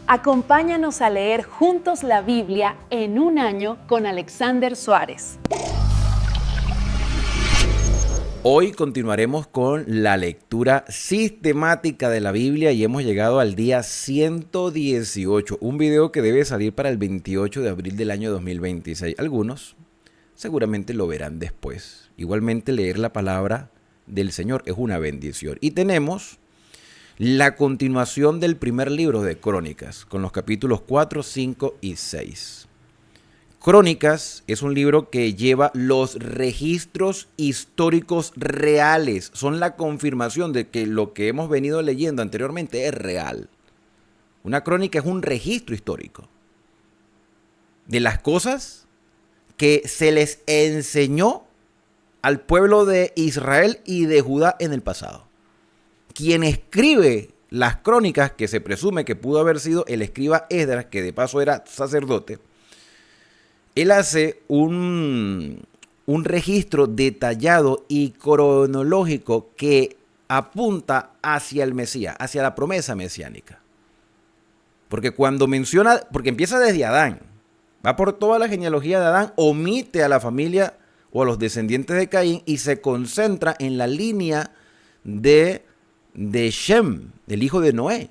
Acompáñanos a leer juntos la Biblia en un año con Alexander Suárez. Hoy continuaremos con la lectura sistemática de la Biblia y hemos llegado al día 118, un video que debe salir para el 28 de abril del año 2026. Algunos seguramente lo verán después. Igualmente leer la palabra del Señor es una bendición. Y tenemos la continuación del primer libro de Crónicas, con los capítulos 4, 5 y 6. Crónicas es un libro que lleva los registros históricos reales. Son la confirmación de que lo que hemos venido leyendo anteriormente es real. Una crónica es un registro histórico de las cosas que se les enseñó al pueblo de Israel y de Judá en el pasado. Quien escribe las crónicas, que se presume que pudo haber sido el escriba Esdras, que de paso era sacerdote, él hace un registro detallado y cronológico que apunta hacia el Mesías, hacia la promesa mesiánica. Porque cuando menciona, porque empieza desde Adán, va por toda la genealogía de Adán, omite a la familia o a los descendientes de Caín y se concentra en la línea de Shem, el hijo de Noé,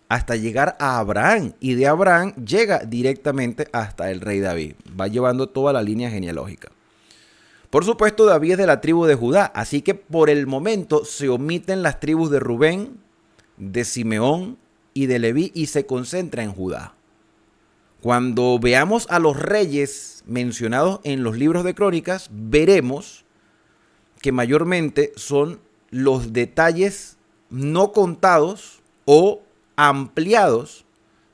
hasta llegar a Abraham, y de Abraham llega directamente hasta el rey David. Va llevando toda la línea genealógica. Por supuesto, David es de la tribu de Judá, así que por el momento se omiten las tribus de Rubén, de Simeón y de Leví y se concentra en Judá. Cuando veamos a los reyes mencionados en los libros de Crónicas, veremos que mayormente son los detalles no contados o ampliados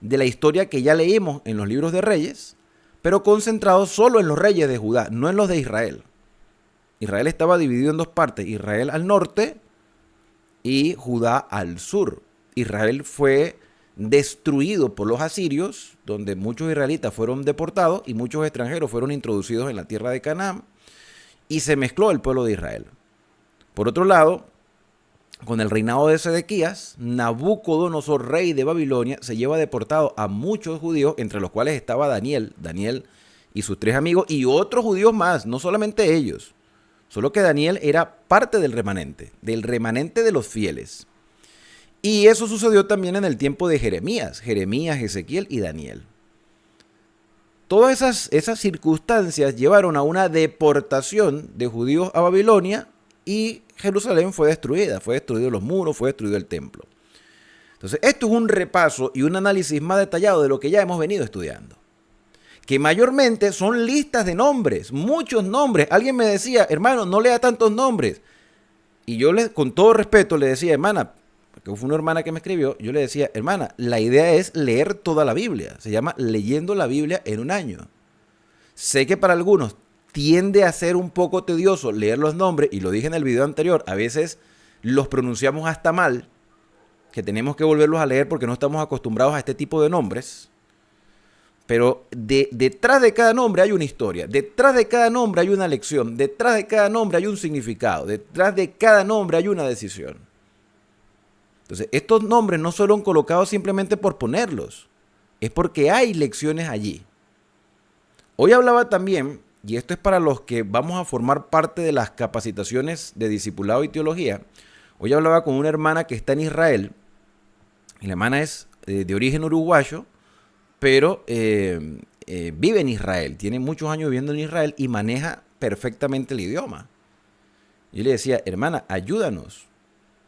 de la historia que ya leímos en los libros de Reyes, pero concentrados solo en los reyes de Judá, no en los de Israel. Israel estaba dividido en dos partes, Israel al norte y Judá al sur. Israel fue destruido por los asirios, donde muchos israelitas fueron deportados y muchos extranjeros fueron introducidos en la tierra de Canaán, y se mezcló el pueblo de Israel. Por otro lado, con el reinado de Sedequías, Nabucodonosor, rey de Babilonia, se lleva deportado a muchos judíos, entre los cuales estaba Daniel y sus 3 amigos, y otros judíos más, no solamente ellos. Solo que Daniel era parte del remanente de los fieles. Y eso sucedió también en el tiempo de Jeremías, Ezequiel y Daniel. Todas esas circunstancias llevaron a una deportación de judíos a Babilonia y Jerusalén fue destruida, fue destruido los muros, fue destruido el templo. Entonces, esto es un repaso y un análisis más detallado de lo que ya hemos venido estudiando. Que mayormente son listas de nombres, muchos nombres. Alguien me decía, hermano, no lea tantos nombres. Y yo, con todo respeto, le decía, hermana, porque fue una hermana que me escribió, yo le decía, hermana, la idea es leer toda la Biblia. Se llama Leyendo la Biblia en un año. Sé que para algunos tiende a ser un poco tedioso leer los nombres, y lo dije en el video anterior, a veces los pronunciamos hasta mal, que tenemos que volverlos a leer porque no estamos acostumbrados a este tipo de nombres. Pero detrás de cada nombre hay una historia, detrás de cada nombre hay una lección, detrás de cada nombre hay un significado, detrás de cada nombre hay una decisión. Entonces, estos nombres no fueron colocados simplemente por ponerlos, es porque hay lecciones allí. Hoy hablaba también, y esto es para los que vamos a formar parte de las capacitaciones de discipulado y teología. Hoy hablaba con una hermana que está en Israel, y la hermana es de origen uruguayo, pero vive en Israel, tiene muchos años viviendo en Israel y maneja perfectamente el idioma. Yo le decía, hermana, ayúdanos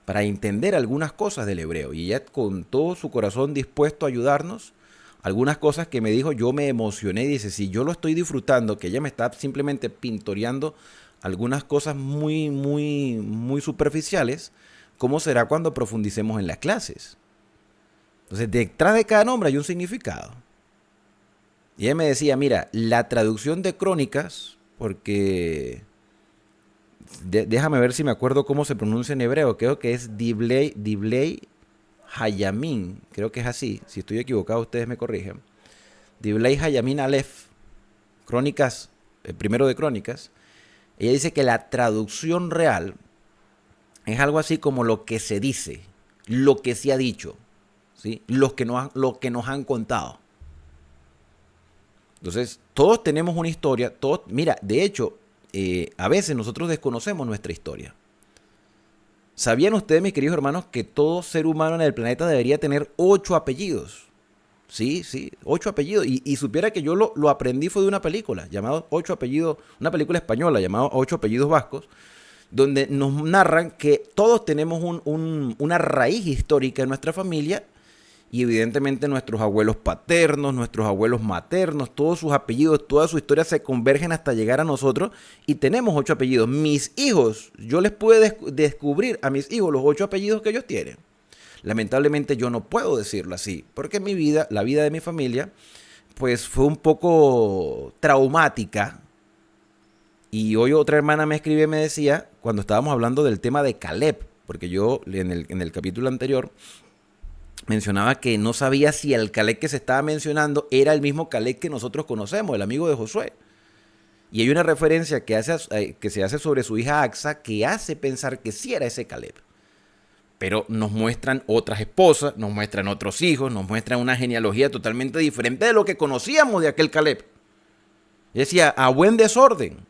para entender algunas cosas del hebreo. Y ella con todo su corazón dispuesto a ayudarnos. Algunas cosas que me dijo, yo me emocioné y dice, si yo lo estoy disfrutando, que ella me está simplemente pintoreando algunas cosas muy, muy, muy superficiales, ¿cómo será cuando profundicemos en las clases? Entonces, detrás de cada nombre hay un significado. Y ella me decía, mira, la traducción de Crónicas, porque déjame ver si me acuerdo cómo se pronuncia en hebreo, creo que es Diblei Hayamin, creo que es así, si estoy equivocado ustedes me corrigen. Diblei Hayamin Aleph, Crónicas, el primero de Crónicas. Ella dice que la traducción real es algo así como lo que se dice, lo que se ha dicho. ¿sí? Lo que nos han contado. Entonces, todos tenemos una historia. Mira, de hecho, a veces nosotros desconocemos nuestra historia. ¿Sabían ustedes, mis queridos hermanos, que todo ser humano en el planeta debería tener 8 apellidos? Sí, 8 apellidos. Y supiera que yo lo aprendí fue de una película llamada 8 apellidos, una película española llamada 8 apellidos vascos, donde nos narran que todos tenemos una raíz histórica en nuestra familia y evidentemente nuestros abuelos paternos, nuestros abuelos maternos, todos sus apellidos, toda su historia se convergen hasta llegar a nosotros y tenemos 8 apellidos. Mis hijos, yo les pude descubrir a mis hijos los 8 apellidos que ellos tienen. Lamentablemente yo no puedo decirlo así, porque mi vida, la vida de mi familia, pues fue un poco traumática. Y hoy otra hermana me escribió y me decía, cuando estábamos hablando del tema de Caleb, porque yo en el capítulo anterior mencionaba que no sabía si el Caleb que se estaba mencionando era el mismo Caleb que nosotros conocemos, el amigo de Josué. Y hay una referencia que se hace sobre su hija Axa que hace pensar que sí era ese Caleb. Pero nos muestran otras esposas, nos muestran otros hijos, nos muestran una genealogía totalmente diferente de lo que conocíamos de aquel Caleb. Y decía, a buen desorden.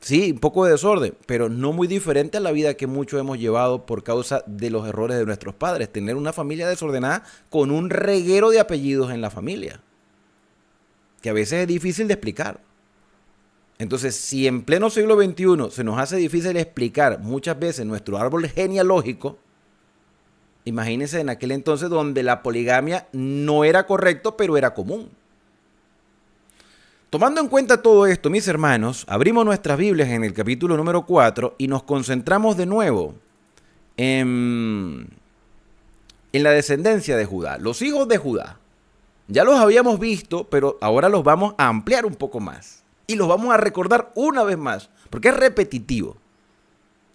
Sí, un poco de desorden, pero no muy diferente a la vida que muchos hemos llevado por causa de los errores de nuestros padres. Tener una familia desordenada con un reguero de apellidos en la familia, que a veces es difícil de explicar. Entonces, si en pleno siglo XXI se nos hace difícil explicar muchas veces nuestro árbol genealógico, imagínense en aquel entonces donde la poligamia no era correcto, pero era común. Tomando en cuenta todo esto, mis hermanos, abrimos nuestras Biblias en el capítulo número 4 y nos concentramos de nuevo en la descendencia de Judá, los hijos de Judá. Ya los habíamos visto, pero ahora los vamos a ampliar un poco más. Y los vamos a recordar una vez más, porque es repetitivo.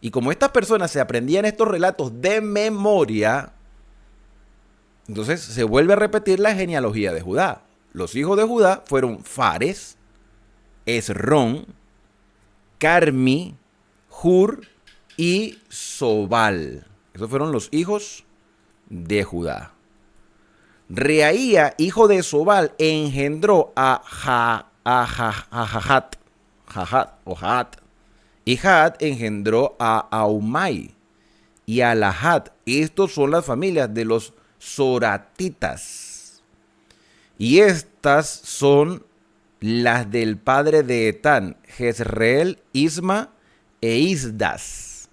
Y como estas personas se aprendían estos relatos de memoria, entonces se vuelve a repetir la genealogía de Judá. Los hijos de Judá fueron Fares, Esrón, Carmi, Hur y Sobal. Esos fueron los hijos de Judá. Reaía, hijo de Sobal, engendró a Jahat. Y Jahat engendró a Aumai y a Lahat. Estos son las familias de los soratitas. Y estas son las del padre de Etán, Jezreel, Isma e Isdas.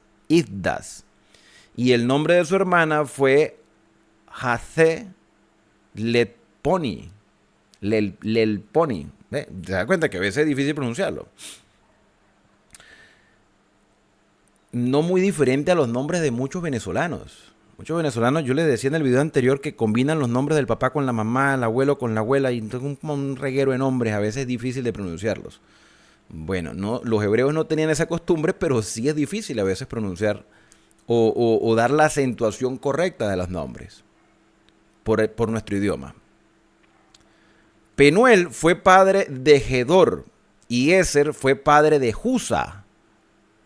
Y el nombre de su hermana fue Haze Lelponi. ¿Se da cuenta que a veces es difícil pronunciarlo? No muy diferente a los nombres de muchos venezolanos. Muchos venezolanos, yo les decía en el video anterior que combinan los nombres del papá con la mamá, el abuelo con la abuela, y entonces un reguero de nombres, a veces es difícil de pronunciarlos. Bueno, no, los hebreos no tenían esa costumbre, pero sí es difícil a veces pronunciar o dar la acentuación correcta de los nombres por nuestro idioma. Penuel fue padre de Gedor y Eser fue padre de Husa.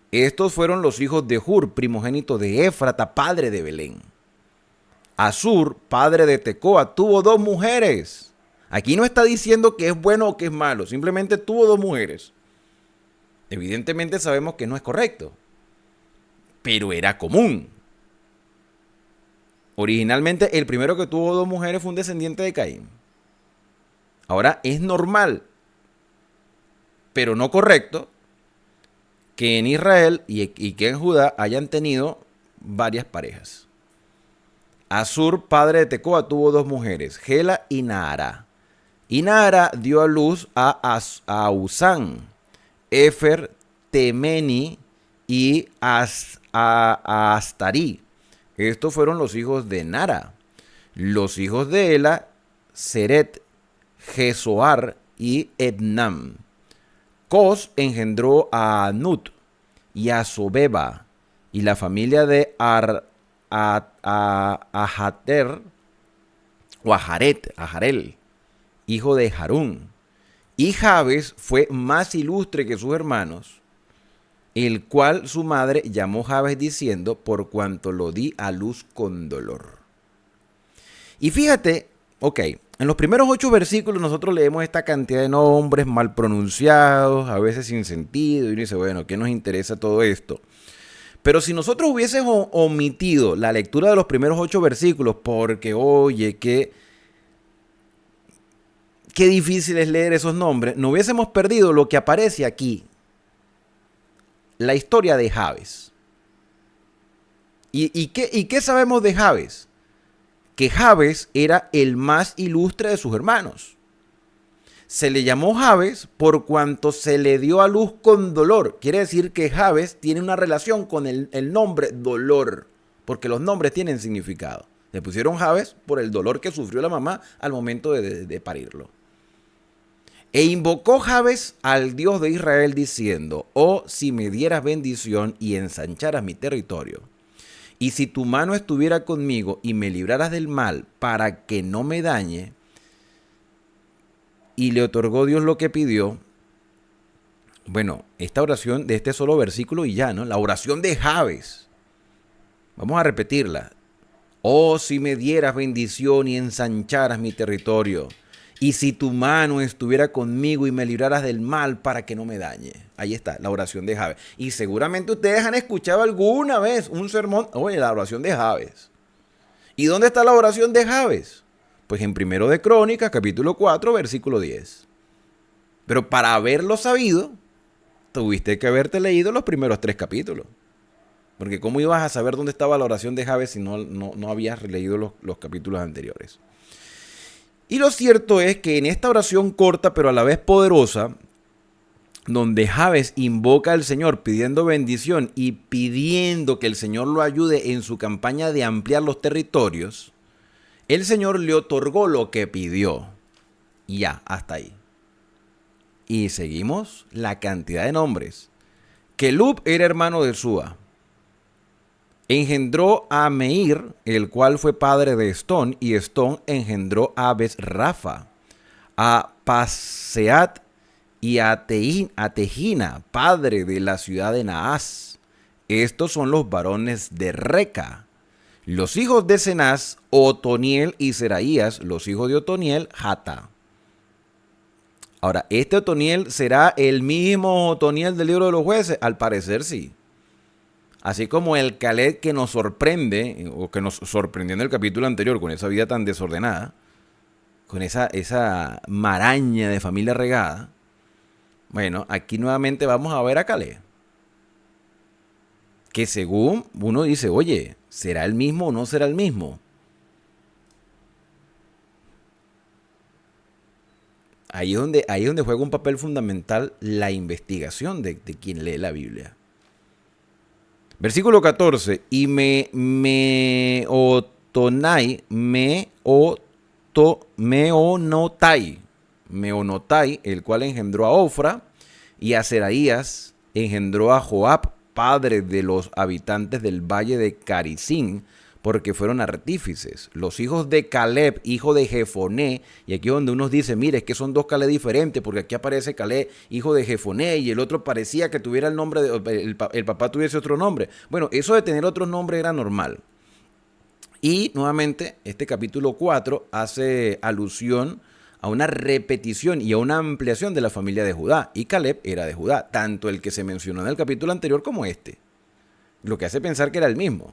Estos fueron los hijos de Hur, primogénito de Éfrata, padre de Belén. Asur, padre de Tecoa, tuvo 2 mujeres. Aquí no está diciendo que es bueno o que es malo, simplemente tuvo 2 mujeres. Evidentemente sabemos que no es correcto, pero era común. Originalmente el primero que tuvo 2 mujeres fue un descendiente de Caín. Ahora es normal, pero no correcto, que en Israel y que en Judá hayan tenido varias parejas. Asur, padre de Tecoa, tuvo 2 mujeres, Gela y Nahara. Y Nahara dio a luz a Usán, Efer, Temeni y a Astarí. Estos fueron los hijos de Nara. Los hijos de Ela, Seret, Jesoar y Ednam. Cos engendró a Anut y a Sobeba, y la familia de Ahater o Aharel, hijo de Harún. Y Jabes fue más ilustre que sus hermanos el cual su madre llamó Jabes diciendo, por cuanto lo di a luz con dolor. Y fíjate, ok, en los primeros 8 versículos nosotros leemos esta cantidad de nombres mal pronunciados, a veces sin sentido, y uno dice, bueno, ¿qué nos interesa todo esto? Pero si nosotros hubiésemos omitido la lectura de los primeros 8 versículos, porque oye, qué difícil es leer esos nombres, no hubiésemos perdido lo que aparece aquí, la historia de Jabes. ¿Y qué sabemos de Jabes? Que Jabes era el más ilustre de sus hermanos. Se le llamó Jabes por cuanto se le dio a luz con dolor. Quiere decir que Jabes tiene una relación con el nombre dolor, porque los nombres tienen significado. Le pusieron Jabes por el dolor que sufrió la mamá al momento de parirlo. E invocó Jabes al Dios de Israel diciendo, oh, si me dieras bendición y ensancharas mi territorio, y si tu mano estuviera conmigo y me libraras del mal para que no me dañe, y le otorgó Dios lo que pidió. Bueno, esta oración de este solo versículo y ya, ¿no? La oración de Jabes. Vamos a repetirla. Oh, si me dieras bendición y ensancharas mi territorio, y si tu mano estuviera conmigo y me libraras del mal para que no me dañe. Ahí está, la oración de Jabes. Y seguramente ustedes han escuchado alguna vez un sermón, oye, la oración de Jabes. ¿Y dónde está la oración de Jabes? Pues en 1 de Crónicas, capítulo 4, versículo 10. Pero para haberlo sabido, tuviste que haberte leído los primeros 3 capítulos. Porque ¿cómo ibas a saber dónde estaba la oración de Jabes si no habías leído los capítulos anteriores? Y lo cierto es que en esta oración corta pero a la vez poderosa, donde Jabes invoca al Señor pidiendo bendición y pidiendo que el Señor lo ayude en su campaña de ampliar los territorios, el Señor le otorgó lo que pidió. Y ya, hasta ahí. Y seguimos la cantidad de nombres. Kelub era hermano de Súa. Engendró a Meir, el cual fue padre de Estón, y Estón engendró a Besrafa, a Paseat y a Tejina, padre de la ciudad de Naas. Estos son los varones de Reca. Los hijos de Cenaz, Otoniel y Seraías. Los hijos de Otoniel, Jata. Ahora, ¿este Otoniel será el mismo Otoniel del libro de los jueces? Al parecer sí. Así como el Caleb que nos sorprende, o que nos sorprendió en el capítulo anterior con esa vida tan desordenada, con esa maraña de familia regada. Bueno, aquí nuevamente vamos a ver a Caleb. Que según uno dice, oye, ¿será el mismo o no será el mismo? Ahí es donde juega un papel fundamental la investigación de quien lee la Biblia. Versículo 14. Y Meonotai, el cual engendró a Ofra, y a Seraías engendró a Joab, padre de los habitantes del valle de Carizín, porque fueron artífices. Los hijos de Caleb, hijo de Jefoné, y aquí es donde uno dice, mire, es que son 2 Caleb diferentes, porque aquí aparece Caleb, hijo de Jefoné, y el otro parecía que tuviera el nombre, el papá tuviese otro nombre. Bueno, eso de tener otros nombres era normal. Y nuevamente, este capítulo 4 hace alusión a una repetición y a una ampliación de la familia de Judá. Y Caleb era de Judá, tanto el que se mencionó en el capítulo anterior como este. Lo que hace pensar que era el mismo.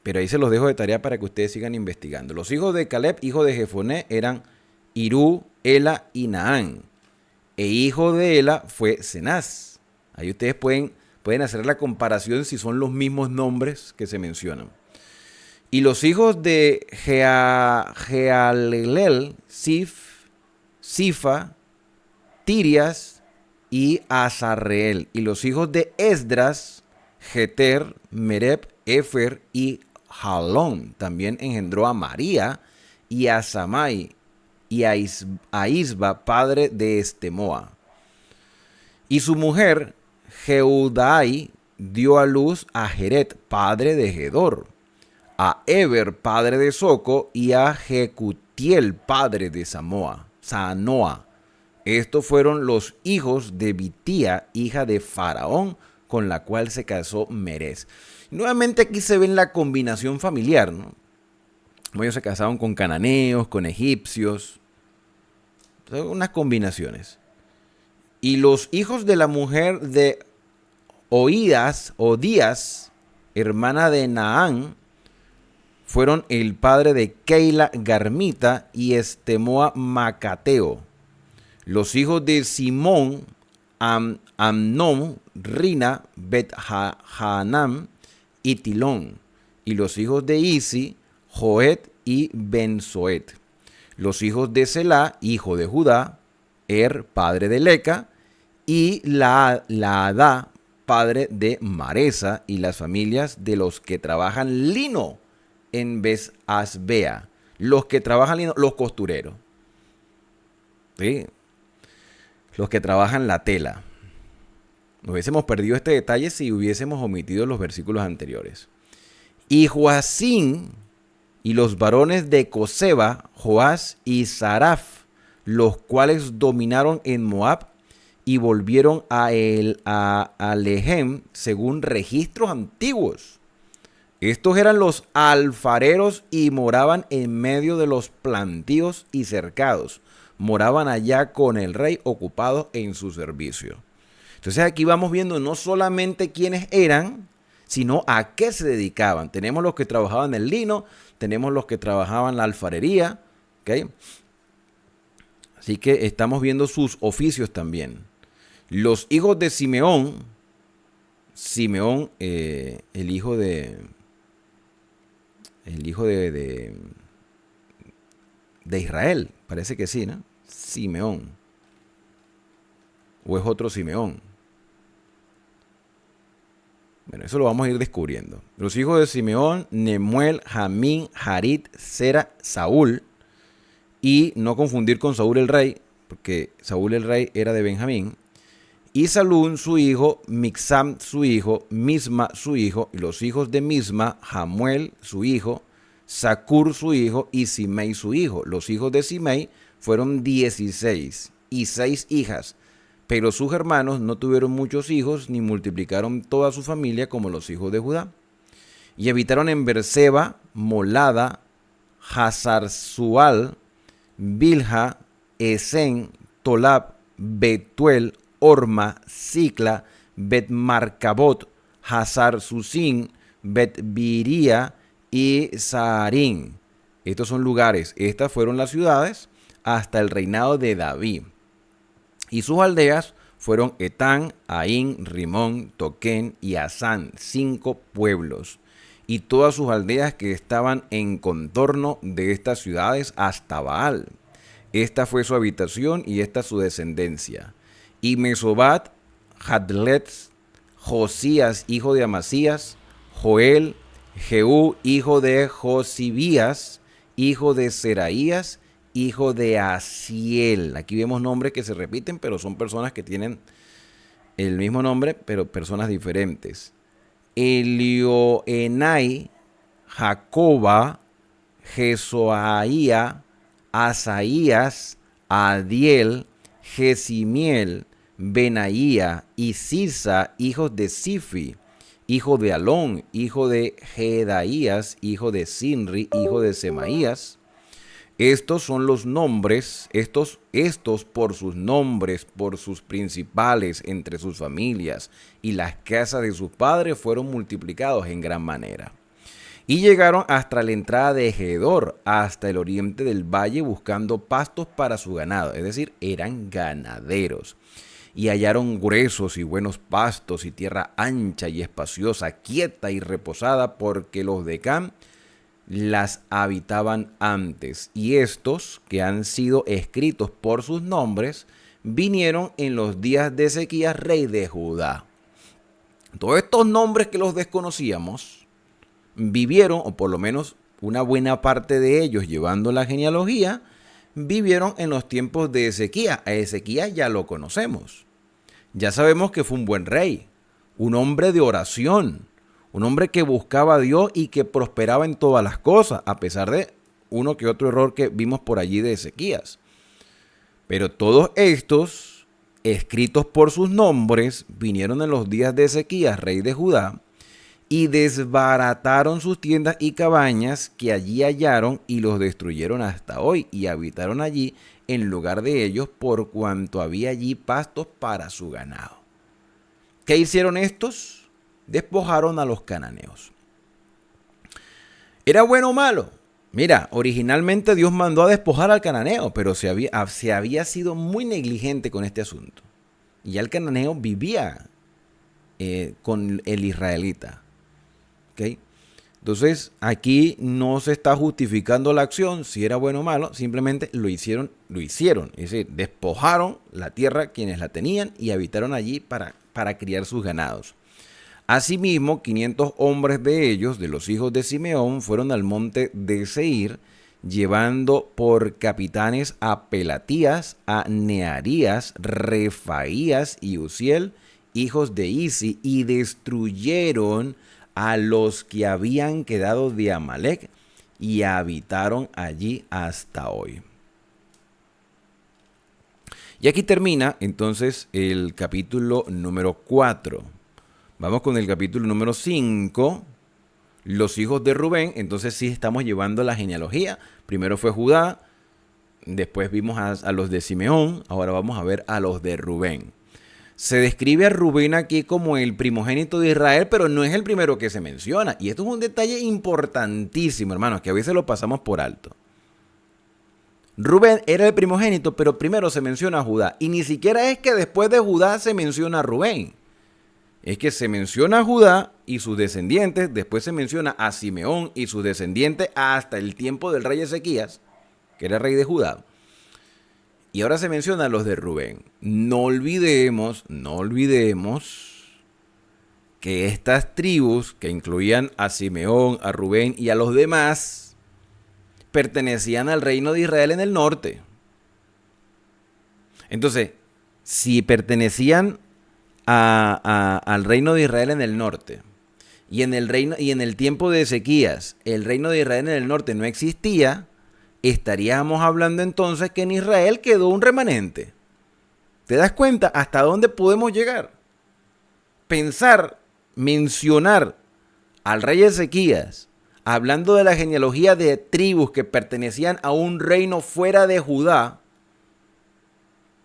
Pero ahí se los dejo de tarea para que ustedes sigan investigando. Los hijos de Caleb, hijo de Jefoné, eran Irú, Ela y Naán. E hijo de Ela fue Cenaz. Ahí ustedes pueden hacer la comparación si son los mismos nombres que se mencionan. Y los hijos de Jealelel, Sifa, Tirias y Azarreel. Y los hijos de Esdras, Jeter, Mereb, Efer y Jalón. También engendró a María y a Samai y a Isba, padre de Estemoa. Y su mujer, Jeudai, dio a luz a Jeret, padre de Gedor, a Eber, padre de Soco, y a Jecutiel, padre de Sanoa. Estos fueron los hijos de Bitía, hija de Faraón, con la cual se casó Meres. Nuevamente aquí se ve la combinación familiar, ¿no? Ellos se casaron con cananeos, con egipcios. Son unas combinaciones. Y los hijos de la mujer de Odías, hermana de Naán, fueron el padre de Keila Garmita y Estemoa Macateo. Los hijos de Simón, Amnón, Rina, Bet-Hanam y Tilón. Y los hijos de Isi, Joed y Benzoed. Los hijos de Selá, hijo de Judá, padre de Leca, y Laadá, padre de Maresa, y las familias de los que trabajan lino en Besasbea. Los que trabajan lino, los costureros. ¿Sí? Los que trabajan la tela. Nos hubiésemos perdido este detalle si hubiésemos omitido los versículos anteriores. Y Joacín y los varones de Coseba, Joás y Saraf, los cuales dominaron en Moab y volvieron a Lehem según registros antiguos. Estos eran los alfareros y moraban en medio de los plantíos y cercados. Moraban allá con el rey ocupados en su servicio. Entonces aquí vamos viendo no solamente quiénes eran, sino a qué se dedicaban. Tenemos los que trabajaban el lino, tenemos los que trabajaban la alfarería, ¿ok? Así que estamos viendo sus oficios también. Los hijos de Simeón, el hijo de Israel, parece que sí, ¿no? Simeón. ¿O es otro Simeón? Bueno, eso lo vamos a ir descubriendo. Los hijos de Simeón, Nemuel, Jamín, Harit, Sera, Saúl. Y no confundir con Saúl el rey, porque Saúl el rey era de Benjamín. Y Salún su hijo, Mixam su hijo, Misma su hijo, y los hijos de Misma, Jamuel su hijo, Sacur su hijo y Simei su hijo. Los hijos de Simei fueron 16 y 6 hijas, pero sus hermanos no tuvieron muchos hijos ni multiplicaron toda su familia como los hijos de Judá. Y habitaron en Berseba, Molada, Hazar-Sual, Bilha, Esen, Tolab, Betuel, Orma, Sicla, Bet-Marcabot, Hazar-Susin, Bet-Biría y Saarín. Estos son lugares, estas fueron las ciudades hasta el reinado de David. Y sus aldeas fueron Etán, Aín, Rimón, Toquén y Asán, 5 pueblos. Y todas sus aldeas que estaban en contorno de estas ciudades hasta Baal. Esta fue su habitación y esta su descendencia. Y Mesobat, Hadlet, Josías, hijo de Amasías, Joel, Jehú, hijo de Josibías, hijo de Seraías, hijo de Asiel. Aquí vemos nombres que se repiten, pero son personas que tienen el mismo nombre, pero personas diferentes. Elioenai, Jacoba, Jesoaía, Asaías, Adiel, Jesimiel, Benaía y Sisa, hijos de Sifi, hijo de Alón, hijo de Jedaías, hijo de Sinri, hijo de Semaías. Estos son los nombres, estos por sus nombres, por sus principales entre sus familias y las casas de sus padres fueron multiplicados en gran manera. Y llegaron hasta la entrada de Gedor, hasta el oriente del valle, buscando pastos para su ganado, es decir, eran ganaderos. Y hallaron gruesos y buenos pastos y tierra ancha y espaciosa, quieta y reposada, porque los de Cam las habitaban antes. Y estos, que han sido escritos por sus nombres, vinieron en los días de Ezequías, rey de Judá. Todos estos nombres que los desconocíamos, vivieron, o por lo menos una buena parte de ellos, llevando la genealogía, vivieron en los tiempos de Ezequías. A Ezequías ya lo conocemos. Ya sabemos que fue un buen rey, un hombre de oración, un hombre que buscaba a Dios y que prosperaba en todas las cosas, a pesar de uno que otro error que vimos por allí de Ezequías. Pero todos estos, escritos por sus nombres, vinieron en los días de Ezequías, rey de Judá, y desbarataron sus tiendas y cabañas que allí hallaron y los destruyeron hasta hoy, y habitaron allí en lugar de ellos por cuanto había allí pastos para su ganado. ¿Qué hicieron estos? Despojaron a los cananeos. ¿Era bueno o malo? Mira, originalmente Dios mandó a despojar al cananeo, pero se había sido muy negligente con este asunto. Y ya el cananeo vivía con el israelita. ¿Okay? Entonces, aquí no se está justificando la acción, si era bueno o malo, simplemente lo hicieron. Es decir, despojaron la tierra quienes la tenían y habitaron allí para criar sus ganados. Asimismo, 500 hombres de ellos, de los hijos de Simeón, fueron al monte de Seir, llevando por capitanes a Pelatías, a Nearías, Refaías y Uziel, hijos de Isi, y destruyeron a los que habían quedado de Amalec y habitaron allí hasta hoy. Y aquí termina entonces el capítulo número 4. Vamos con el capítulo número 5, los hijos de Rubén. Entonces sí estamos llevando la genealogía. Primero fue Judá, después vimos a los de Simeón, ahora vamos a ver a los de Rubén. Se describe a Rubén aquí como el primogénito de Israel, pero no es el primero que se menciona. Y esto es un detalle importantísimo, hermanos, que a veces lo pasamos por alto. Rubén era el primogénito, pero primero se menciona a Judá. Y ni siquiera es que después de Judá se menciona a Rubén. Es que se menciona a Judá y sus descendientes, después se menciona a Simeón y sus descendientes hasta el tiempo del rey Ezequías, que era rey de Judá. Y ahora se menciona a los de Rubén. No olvidemos que estas tribus, que incluían a Simeón, a Rubén y a los demás, pertenecían al reino de Israel en el norte. Entonces, si pertenecían al reino de Israel en el norte, y en el tiempo de Ezequías, el reino de Israel en el norte no existía, estaríamos hablando entonces que en Israel quedó un remanente. ¿Te das cuenta hasta dónde podemos llegar? Mencionar al rey Ezequías, hablando de la genealogía de tribus que pertenecían a un reino fuera de Judá,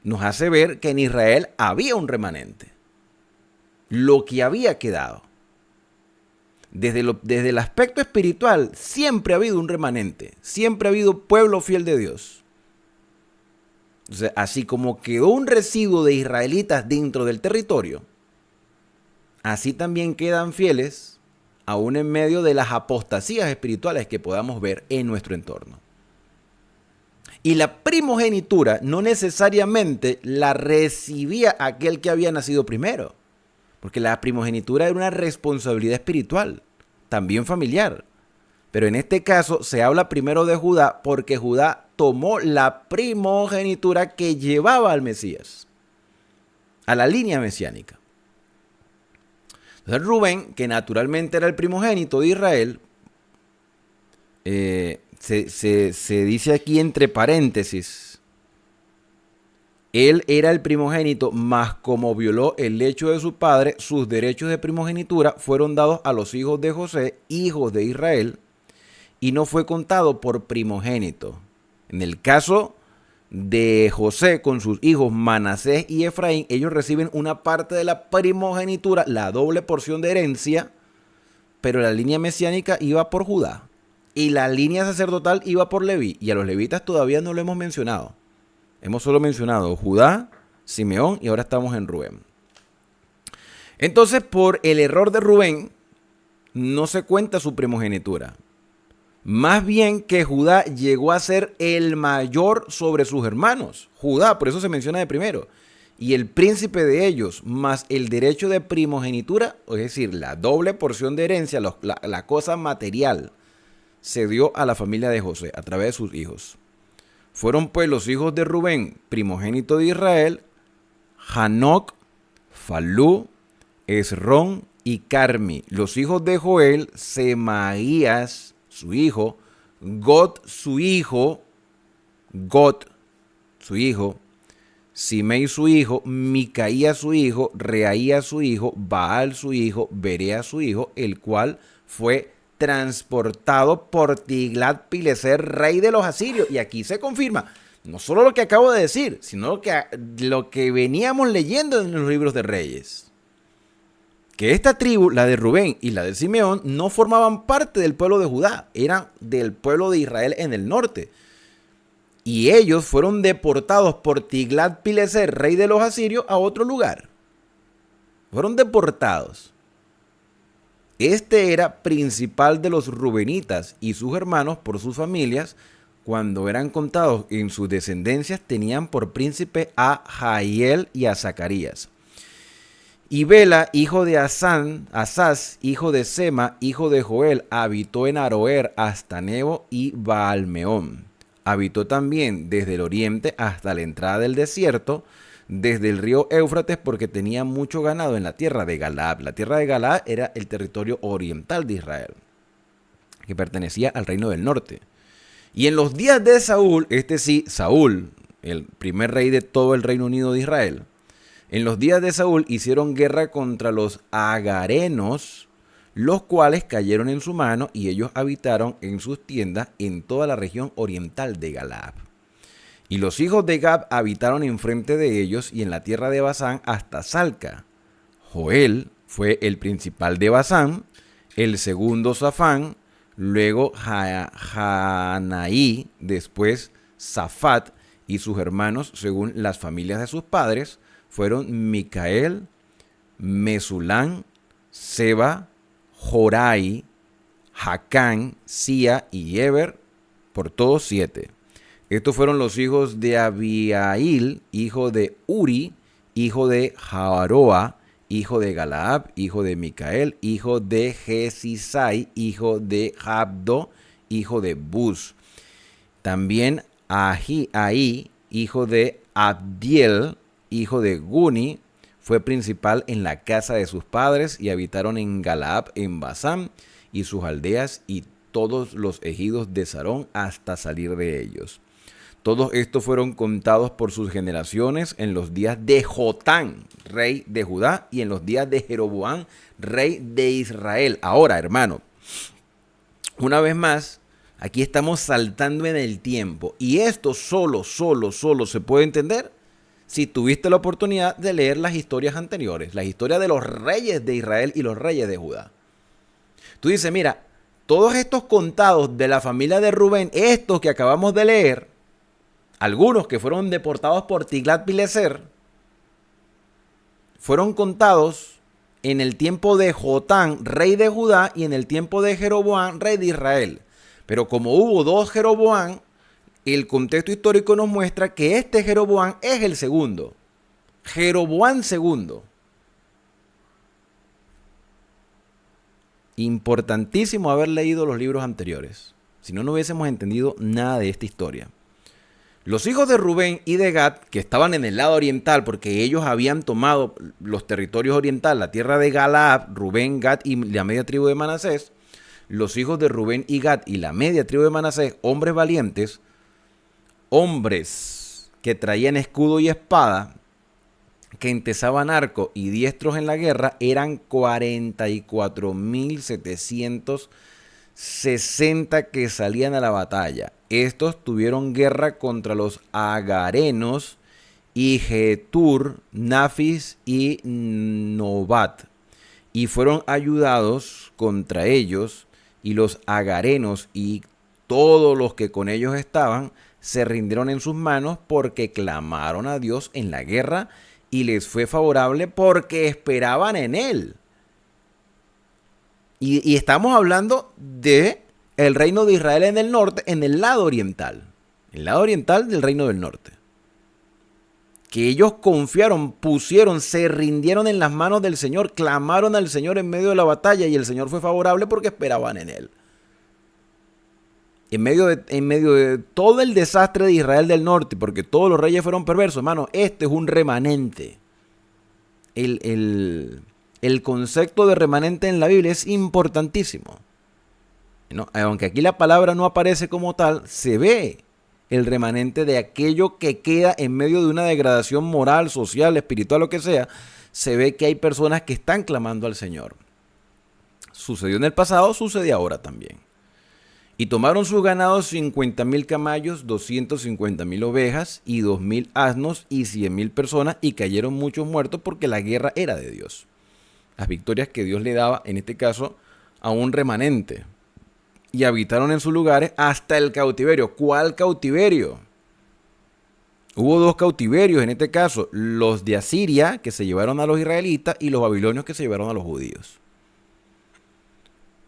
nos hace ver que en Israel había un remanente. Lo que había quedado. Desde el aspecto espiritual, siempre ha habido un remanente, siempre ha habido pueblo fiel de Dios. O sea, así como quedó un residuo de israelitas dentro del territorio, así también quedan fieles aún en medio de las apostasías espirituales que podamos ver en nuestro entorno. Y la primogenitura no necesariamente la recibía aquel que había nacido primero. Porque la primogenitura era una responsabilidad espiritual, también familiar. Pero en este caso se habla primero de Judá porque Judá tomó la primogenitura que llevaba al Mesías, a la línea mesiánica. Entonces Rubén, que naturalmente era el primogénito de Israel, se dice aquí entre paréntesis, él era el primogénito, mas como violó el lecho de su padre, sus derechos de primogenitura fueron dados a los hijos de José, hijos de Israel, y no fue contado por primogénito. En el caso de José con sus hijos Manasés y Efraín, ellos reciben una parte de la primogenitura, la doble porción de herencia, pero la línea mesiánica iba por Judá y la línea sacerdotal iba por Leví, y a los levitas todavía no lo hemos mencionado. Hemos solo mencionado Judá, Simeón y ahora estamos en Rubén. Entonces, por el error de Rubén, no se cuenta su primogenitura. Más bien que Judá llegó a ser el mayor sobre sus hermanos. Judá, por eso se menciona de primero. Y el príncipe de ellos, más el derecho de primogenitura, es decir, la doble porción de herencia, la cosa material, se dio a la familia de José a través de sus hijos. Fueron pues los hijos de Rubén, primogénito de Israel, Hanoc, Falú, Esrón y Carmi. Los hijos de Joel, Semaías, su hijo, Gad, su hijo, Simei su hijo, Micaía su hijo, Reaía su hijo, Baal su hijo, Berea su hijo, el cual fue transportado por Tiglat-Pileser, rey de los asirios. Y aquí se confirma no solo lo que acabo de decir, sino lo que veníamos leyendo en los libros de Reyes. Que esta tribu, la de Rubén y la de Simeón, no formaban parte del pueblo de Judá, eran del pueblo de Israel en el norte. Y ellos fueron deportados por Tiglat-Pileser, rey de los asirios, a otro lugar. Fueron deportados. Este era principal de los rubenitas y sus hermanos por sus familias. Cuando eran contados en sus descendencias, tenían por príncipe a Jahiel y a Zacarías. Y Bela, hijo de Asaz, hijo de Sema, hijo de Joel, habitó en Aroer hasta Nebo y Baalmeón. Habitó también desde el oriente hasta la entrada del desierto, desde el río Éufrates, porque tenía mucho ganado en la tierra de Galaad. La tierra de Galaad era el territorio oriental de Israel, que pertenecía al reino del norte. Y en los días de Saúl, Saúl, el primer rey de todo el Reino Unido de Israel, en los días de Saúl hicieron guerra contra los agarenos, los cuales cayeron en su mano y ellos habitaron en sus tiendas en toda la región oriental de Galaad. Y los hijos de Gad habitaron enfrente de ellos y en la tierra de Basán hasta Salca. Joel fue el principal de Basán, el segundo Safán, luego Hanaí, después Safat y sus hermanos, según las familias de sus padres, fueron Micael, Mesulán, Seba, Jorai, Jacán, Sia y Eber, por todos 7. Estos fueron los hijos de Abiail, hijo de Uri, hijo de Jaroa, hijo de Galaad, hijo de Micael, hijo de Jesisai, hijo de Jabdo, hijo de Bus. También Ahí, hijo de Abdiel, hijo de Guni, fue principal en la casa de sus padres y habitaron en Galaad, en Basán y sus aldeas y todos los ejidos de Sarón hasta salir de ellos. Todos estos fueron contados por sus generaciones en los días de Jotán, rey de Judá, y en los días de Jeroboam, rey de Israel. Ahora, hermano, una vez más, aquí estamos saltando en el tiempo. Y esto solo se puede entender si tuviste la oportunidad de leer las historias anteriores, la historia de los reyes de Israel y los reyes de Judá. Tú dices, mira, todos estos contados de la familia de Rubén, estos que acabamos de leer, algunos que fueron deportados por Tiglat-Pileser, fueron contados en el tiempo de Jotán, rey de Judá, y en el tiempo de Jeroboam, rey de Israel. Pero como hubo 2 Jeroboam, el contexto histórico nos muestra que este Jeroboam es el segundo. Jeroboam segundo. Importantísimo haber leído los libros anteriores. Si no, no hubiésemos entendido nada de esta historia. Los hijos de Rubén y de Gad, que estaban en el lado oriental, porque ellos habían tomado los territorios orientales, la tierra de Galaad, Rubén, Gad y la media tribu de Manasés, los hijos de Rubén y Gad y la media tribu de Manasés, hombres valientes, hombres que traían escudo y espada, que entesaban arco y diestros en la guerra, eran 44.760 que salían a la batalla. Estos tuvieron guerra contra los agarenos y Getur, Nafis y Nobat, y fueron ayudados contra ellos, y los agarenos y todos los que con ellos estaban se rindieron en sus manos porque clamaron a Dios en la guerra y les fue favorable porque esperaban en él. Y estamos hablando de el reino de Israel en el norte, en el lado oriental del reino del norte. Que ellos confiaron, se rindieron en las manos del Señor, clamaron al Señor en medio de la batalla y el Señor fue favorable porque esperaban en él. En medio de todo el desastre de Israel del norte, porque todos los reyes fueron perversos, hermano, este es un remanente. El concepto de remanente en la Biblia es importantísimo. No, aunque aquí la palabra no aparece como tal, se ve el remanente de aquello que queda en medio de una degradación moral, social, espiritual, lo que sea, se ve que hay personas que están clamando al Señor. Sucedió en el pasado, sucede ahora también. Y tomaron sus ganados 50,000 camellos, 250,000 ovejas y 2,000 asnos y 100,000 personas, y cayeron muchos muertos porque la guerra era de Dios. Las victorias que Dios le daba, en este caso, a un remanente. Y habitaron en sus lugares hasta el cautiverio. ¿Cuál cautiverio? Hubo dos cautiverios en este caso, los de Asiria, que se llevaron a los israelitas, y los babilonios, que se llevaron a los judíos.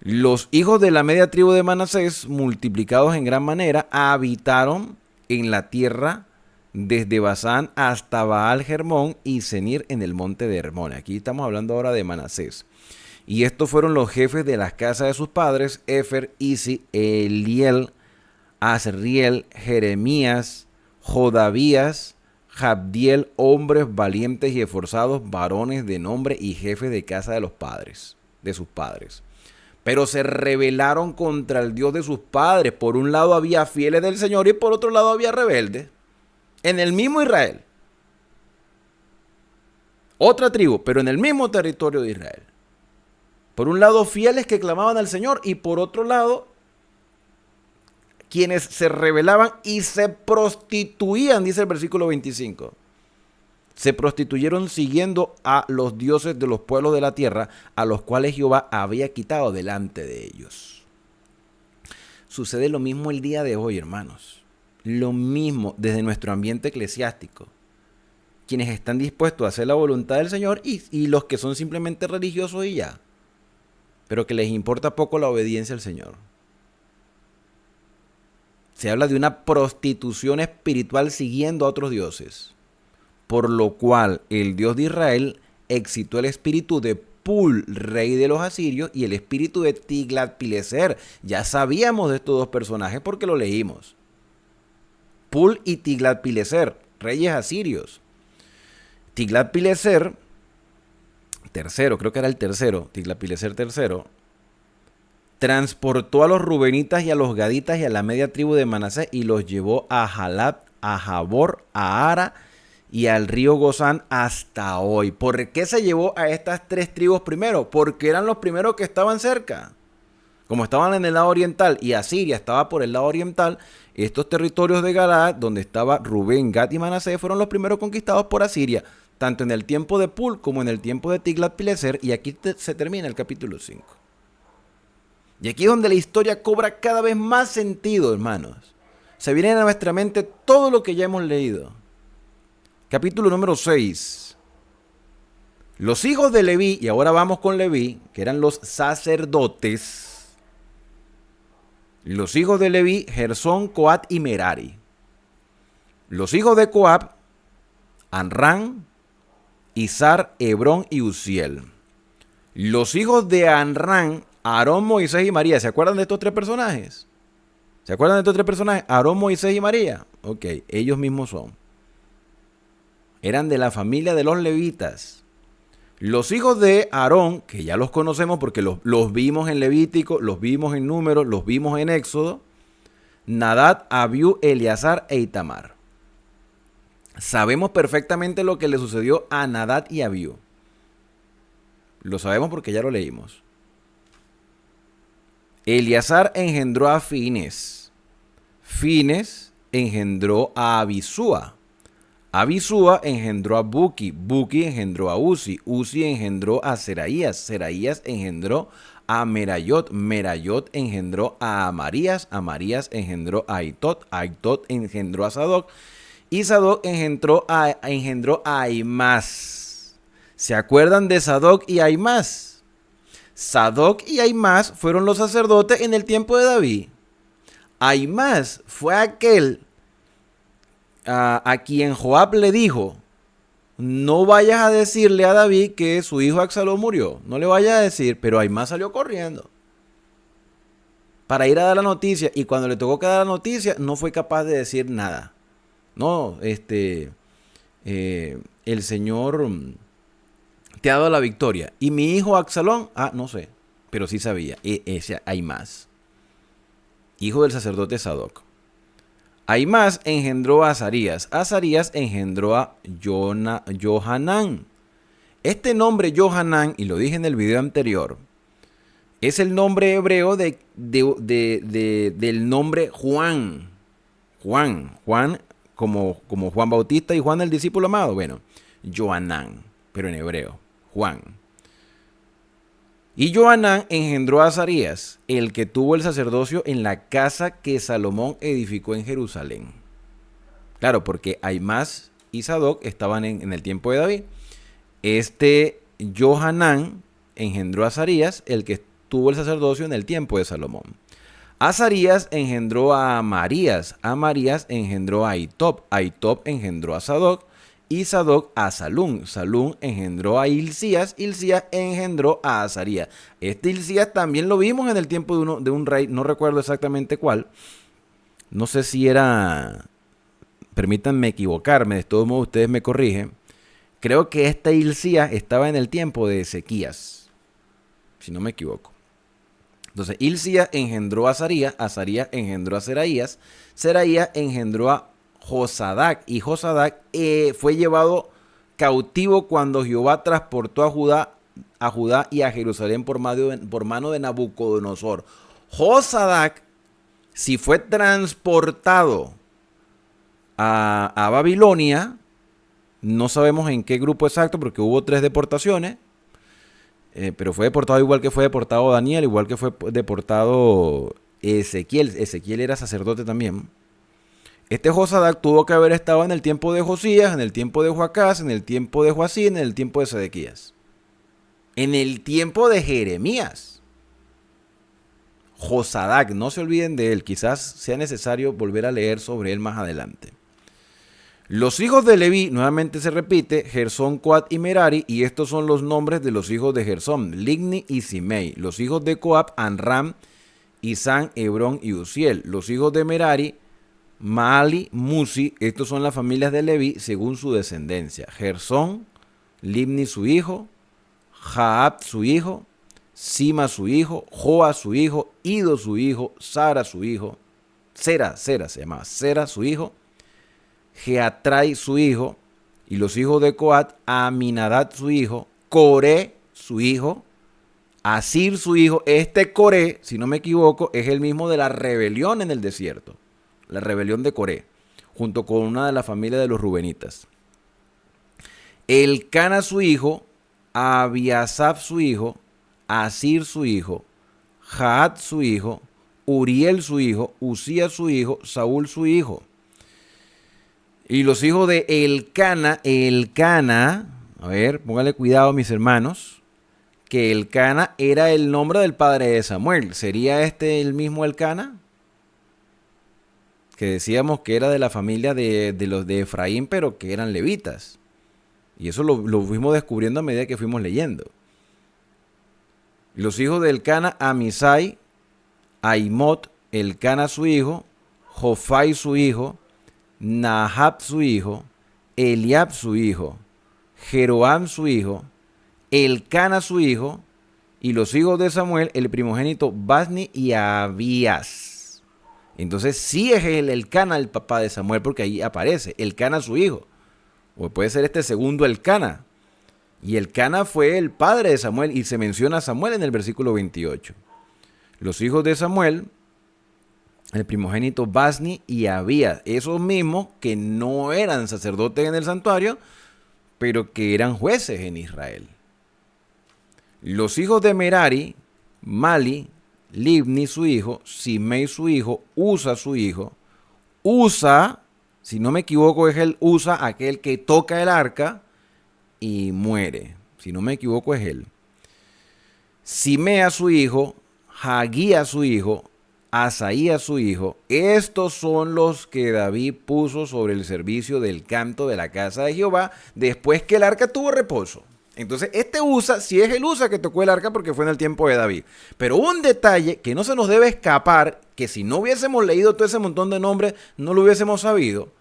Los hijos de la media tribu de Manasés, multiplicados en gran manera, habitaron en la tierra desde Basán hasta Baal Hermón y Senir en el monte de Hermón. Aquí estamos hablando ahora de Manasés. Y estos fueron los jefes de las casas de sus padres: Efer, Isi, Eliel, Azriel, Jeremías, Jodavías, Jabdiel, hombres valientes y esforzados, varones de nombre y jefes de casa de los padres, de sus padres. Pero se rebelaron contra el Dios de sus padres. Por un lado había fieles del Señor y por otro lado había rebeldes. En el mismo Israel. Otra tribu, pero en el mismo territorio de Israel. Por un lado fieles que clamaban al Señor y por otro lado quienes se rebelaban y se prostituían, dice el versículo 25. Se prostituyeron siguiendo a los dioses de los pueblos de la tierra, a los cuales Jehová había quitado delante de ellos. Sucede lo mismo el día de hoy, hermanos. Lo mismo desde nuestro ambiente eclesiástico. Quienes están dispuestos a hacer la voluntad del Señor y los que son simplemente religiosos y ya. Pero que les importa poco la obediencia al Señor. Se habla de una prostitución espiritual siguiendo a otros dioses. Por lo cual el Dios de Israel excitó el espíritu de Pul, rey de los asirios, y el espíritu de Tiglat-Pileser. Ya sabíamos de estos dos personajes porque lo leímos. Pul y Tiglat-Pileser, reyes asirios. Tiglat-Pileser, tercero, creo que era el tercero, Tiglat-Pileser tercero, transportó a los rubenitas y a los gaditas y a la media tribu de Manasés y los llevó a Jalab, a Jabor, a Ara y al río Gozán hasta hoy. ¿Por qué se llevó a estas tres tribus primero? Porque eran los primeros que estaban cerca. Como estaban en el lado oriental y Asiria estaba por el lado oriental, estos territorios de Galaad, donde estaba Rubén, Gad y Manasés, fueron los primeros conquistados por Asiria, tanto en el tiempo de Pul como en el tiempo de Tiglat-Pileser, y aquí se termina el capítulo 5. Y aquí es donde la historia cobra cada vez más sentido, hermanos. Se viene a nuestra mente todo lo que ya hemos leído. Capítulo número 6. Los hijos de Leví, y ahora vamos con Leví, que eran los sacerdotes. Los hijos de Leví, Gersón, Coat y Merari. Los hijos de Coat, Anrán, Izar, Hebrón y Uziel. Los hijos de Anrán, Aarón, Moisés y María. ¿Se acuerdan de estos tres personajes? ¿Se acuerdan de estos tres personajes? Aarón, Moisés y María. Ok, ellos mismos son. Eran de la familia de los levitas. Los hijos de Aarón, que ya los conocemos porque los vimos en Levítico, los vimos en Números, los vimos en Éxodo: Nadab, Abiú, Eleazar e Itamar. Sabemos perfectamente lo que le sucedió a Nadab y Abiú. Lo sabemos porque ya lo leímos. Eleazar engendró a Fines. Fines engendró a Abisúa. Abisúa engendró a Buki. Buki engendró a Uzi. Uzi engendró a Seraías. Seraías engendró a Merayot. Merayot engendró a Amarías. Amarías engendró a Aitot. Aitot engendró a Sadoc. Y Sadoc engendró a Ahimás. ¿Se acuerdan de Sadoc y Ahimás? Sadoc y Ahimás fueron los sacerdotes en el tiempo de David. Ahimás fue aquel a quien Joab le dijo: no vayas a decirle a David que su hijo Absalón murió. No le vayas a decir. Pero Ahimás salió corriendo para ir a dar la noticia. Y cuando le tocó que dar la noticia, no fue capaz de decir nada. No, el Señor te ha dado la victoria. ¿Y mi hijo Absalón? No sé, pero sí sabía. Ese Ahimás, hijo del sacerdote Sadoc. Ahimás engendró a Azarías. Azarías engendró a Johanán. Este nombre Johanán, y lo dije en el video anterior, es el nombre hebreo del nombre Juan. Juan como Juan Bautista y Juan el discípulo amado. Bueno, Johanán, pero en hebreo, Juan. Y Johanán engendró a Azarías, el que tuvo el sacerdocio en la casa que Salomón edificó en Jerusalén. Claro, porque Ahimás y Sadoc estaban en el tiempo de David. Este Johanán engendró a Azarías, el que tuvo el sacerdocio en el tiempo de Salomón. Azarías engendró a Amarías. Amarías engendró a Ahitob. Ahitob engendró a Sadoc. Y Sadoc a Salum. Salum engendró a Hilcías. Hilcías engendró a Azarías. Este Hilcías también lo vimos en el tiempo de un rey. No recuerdo exactamente cuál. No sé si era... Permítanme equivocarme. De todos modos ustedes me corrigen. Creo que este Hilcías estaba en el tiempo de Ezequías. Si no me equivoco. Entonces, Hilcías engendró a Azarías. Azarías engendró a Seraías. Seraías engendró a Josadac, y Josadac fue llevado cautivo cuando Jehová transportó a Judá y a Jerusalén por mano de Nabucodonosor. Josadac, si fue transportado a Babilonia, no sabemos en qué grupo exacto, porque hubo 3 deportaciones, pero fue deportado igual que fue deportado Daniel, igual que fue deportado Ezequiel. Ezequiel era sacerdote también. Este Josadac tuvo que haber estado en el tiempo de Josías, en el tiempo de Joacás, en el tiempo de Joacín, en el tiempo de Sedequías. En el tiempo de Jeremías. Josadac, no se olviden de él. Quizás sea necesario volver a leer sobre él más adelante. Los hijos de Leví, nuevamente se repite, Gersón, Coat y Merari, y estos son los nombres de los hijos de Gersón, Ligni y Simei. Los hijos de Coat, Anram, Isán, Hebrón y Uziel. Los hijos de Merari, Maali, Musi, estos son las familias de Leví según su descendencia. Gersón, Libni su hijo, Jaab su hijo, Sima su hijo, Joa su hijo, Ido su hijo, Sara su hijo, Sera se llamaba, Sera su hijo, Geatrai su hijo, y los hijos de Coat, Aminadab su hijo, Coré su hijo, Asir su hijo. Este Coré, si no me equivoco, es el mismo de la rebelión en el desierto. La rebelión de Coré, junto con una de las familias de los rubenitas. Elcana su hijo, Abiasaf su hijo, Asir su hijo, Jaat su hijo, Uriel su hijo, Usías su hijo, Saúl su hijo. Y los hijos de Elcana, a ver, póngale cuidado mis hermanos, que Elcana era el nombre del padre de Samuel. ¿Sería este el mismo Elcana? Que decíamos que era de la familia de los de Efraín, pero que eran levitas. Y eso lo fuimos descubriendo a medida que fuimos leyendo. Los hijos de Elcana, Amisai, Aimot, Elcana su hijo, Jofai su hijo, Nahab su hijo, Eliab su hijo, Jeroam su hijo, Elcana su hijo, y los hijos de Samuel, el primogénito, Basni y Abías. Entonces sí es el Elcana el papá de Samuel, porque ahí aparece Elcana su hijo. O puede ser este segundo Elcana. Y Elcana fue el padre de Samuel y se menciona a Samuel en el versículo 28. Los hijos de Samuel, el primogénito Basni y Abías. Esos mismos que no eran sacerdotes en el santuario, pero que eran jueces en Israel. Los hijos de Merari, Mali, Libni su hijo, Simei su hijo, Usa su hijo. Usa, si no me equivoco, es el Usa, aquel que toca el arca y muere. Si no me equivoco, es él. Simea su hijo, Hagía su hijo, Asaía su hijo. Estos son los que David puso sobre el servicio del canto de la casa de Jehová después que el arca tuvo reposo. Entonces, este Usa, sí es el Usa que tocó el arca porque fue en el tiempo de David. Pero un detalle que no se nos debe escapar, que si no hubiésemos leído todo ese montón de nombres, no lo hubiésemos sabido.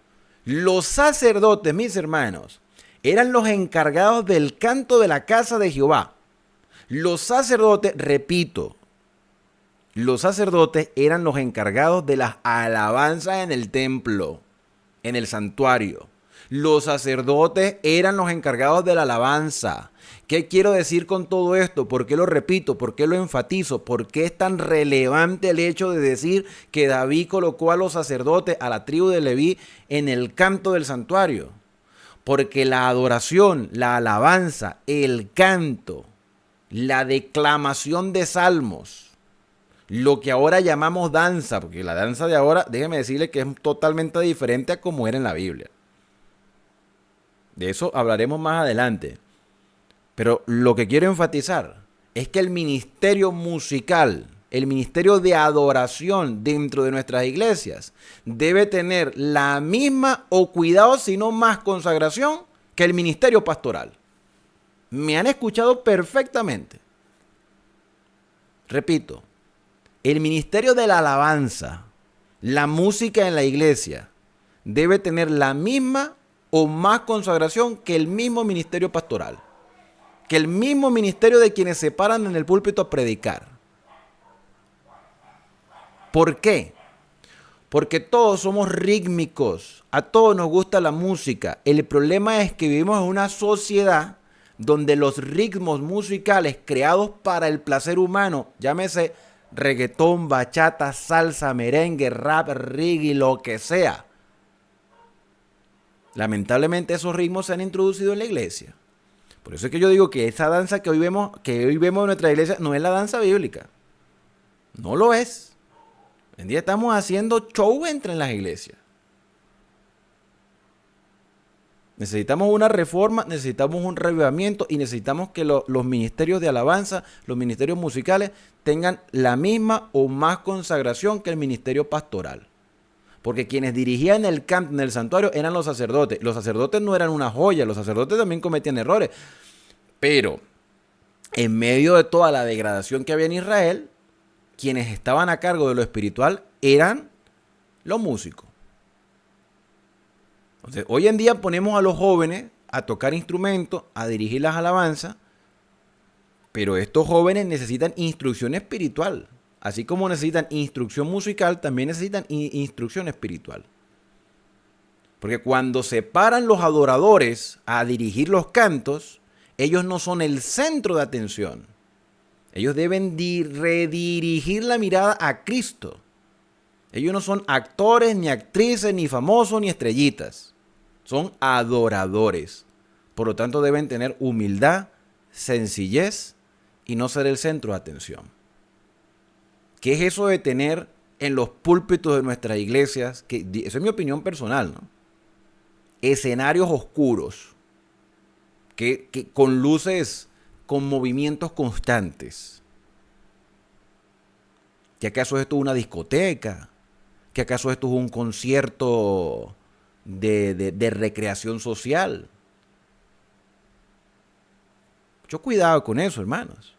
Los sacerdotes, mis hermanos, eran los encargados del canto de la casa de Jehová. Los sacerdotes, repito, Los sacerdotes eran los encargados de las alabanzas en el templo, en el santuario. Los sacerdotes eran los encargados de la alabanza. ¿Qué quiero decir con todo esto? ¿Por qué lo repito? ¿Por qué lo enfatizo? ¿Por qué es tan relevante el hecho de decir que David colocó a los sacerdotes, a la tribu de Leví, en el canto del santuario? Porque la adoración, la alabanza, el canto, la declamación de salmos, lo que ahora llamamos danza, porque la danza de ahora, déjeme decirle que es totalmente diferente a como era en la Biblia. De eso hablaremos más adelante. Pero lo que quiero enfatizar es que el ministerio musical, el ministerio de adoración dentro de nuestras iglesias debe tener la misma o cuidado, si no más consagración que el ministerio pastoral. Me han escuchado perfectamente. Repito, el ministerio de la alabanza, la música en la iglesia, debe tener la misma o más consagración que el mismo ministerio pastoral, que el mismo ministerio de quienes se paran en el púlpito a predicar. ¿Por qué? Porque todos somos rítmicos, a todos nos gusta la música. El problema es que vivimos en una sociedad donde los ritmos musicales creados para el placer humano, llámese reggaetón, bachata, salsa, merengue, rap, reggae, lo que sea, lamentablemente esos ritmos se han introducido en la iglesia. Por eso es que yo digo que esa danza que hoy vemos en nuestra iglesia no es la danza bíblica. No lo es. Hoy en día estamos haciendo show entre las iglesias. Necesitamos una reforma, necesitamos un revivimiento y necesitamos que los ministerios de alabanza, los ministerios musicales tengan la misma o más consagración que el ministerio pastoral. Porque quienes dirigían el canto en el santuario eran los sacerdotes. Los sacerdotes no eran una joya, los sacerdotes también cometían errores. Pero en medio de toda la degradación que había en Israel, quienes estaban a cargo de lo espiritual eran los músicos. Entonces, hoy en día ponemos a los jóvenes a tocar instrumentos, a dirigir las alabanzas, pero estos jóvenes necesitan instrucción espiritual. Así como necesitan instrucción musical, también necesitan instrucción espiritual. Porque cuando se paran los adoradores a dirigir los cantos, ellos no son el centro de atención. Ellos deben redirigir la mirada a Cristo. Ellos no son actores, ni actrices, ni famosos, ni estrellitas. Son adoradores. Por lo tanto, deben tener humildad, sencillez y no ser el centro de atención. ¿Qué es eso de tener en los púlpitos de nuestras iglesias? Esa es mi opinión personal, ¿no? Escenarios oscuros, que con luces, con movimientos constantes. ¿Que acaso esto es una discoteca? ¿Que acaso esto es un concierto de recreación social? Mucho cuidado con eso, hermanos.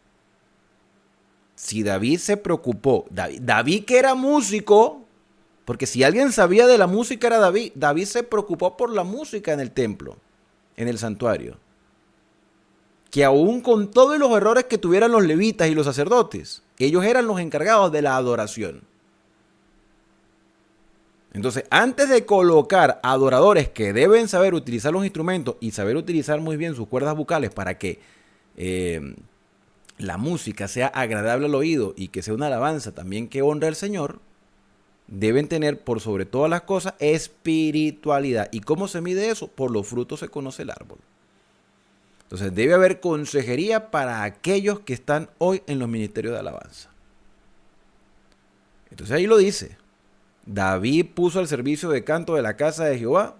Si David se preocupó, David que era músico, porque si alguien sabía de la música era David, David se preocupó por la música en el templo, en el santuario. Que aún con todos los errores que tuvieran los levitas y los sacerdotes, ellos eran los encargados de la adoración. Entonces, antes de colocar adoradores que deben saber utilizar los instrumentos y saber utilizar muy bien sus cuerdas vocales para que la música sea agradable al oído y que sea una alabanza también que honre al Señor, deben tener por sobre todas las cosas espiritualidad. ¿Y cómo se mide eso? Por los frutos se conoce el árbol. Entonces debe haber consejería para aquellos que están hoy en los ministerios de alabanza. Entonces ahí lo dice. David puso al servicio de canto de la casa de Jehová